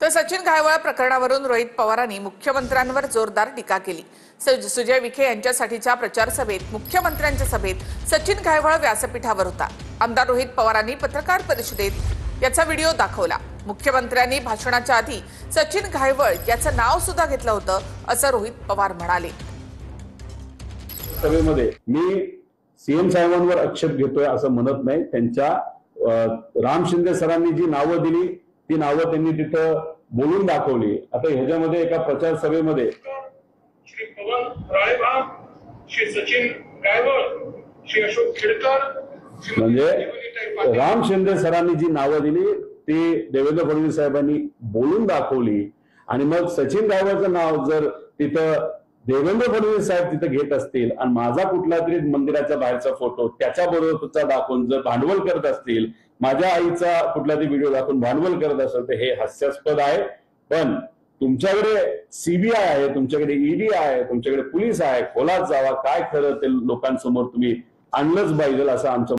तर सचिन घायवळ प्रकरणावरून रोहित पवारांनी मुख्यमंत्र्यांवर जोरदार टीका केली। सुजय विखे यांच्यासाठीच्या प्रचार सभेत मुख्यमंत्र्यांच्या सभेत सचिन घायवळ व्यासपीठावर होता। आमदार रोहित पवारांनी पत्रकार परिषदेत याचा व्हिडिओ दाखवला। मुख्यमंत्र्यांनी भाषणाच्या आधी सचिन घायवळ याचं नाव सुद्धा घेतलं होतं असं रोहित पवार म्हणाले। सभेमध्ये मी सीएम साहेबांवर आक्षेप घेतोय असं म्हणत नाही। त्यांच्या राम शिंदे सरांनी जी नावं दिली ती नावं त्यांनी तिथं बोलून दाखवली। आता ह्याच्यामध्ये एका प्रचार सभेमध्ये श्री पवन राळेभाम, श्री सचिन गायवळ, श्री अशोक खेडकर, म्हणजे राम शिंदे सरांनी जी नावं दिली ती देवेंद्र फडणवीस साहेबांनी बोलून दाखवली आणि मग सचिन गायवळचं नाव जर तिथं देवेंद्र फडणवीस साहेब तिथे घेत असतील आणि माझा कुठला तरी मंदिराच्या बाहेरचा फोटो त्याच्याबरोबरचा दाखवून जर भांडवल करत असतील, माझ्या आईचा कुठला तरी व्हिडिओ दाखवून भांडवल करत असेल तर हे हास्यास्पद आहे। पण तुमच्याकडे सीबीआय आहे, तुमच्याकडे ईडी आहे, तुमच्याकडे पोलीस आहे, खोलात जावा, काय खरं ते लोकांसमोर तुम्ही आणलंच पाहिजे असं आमचं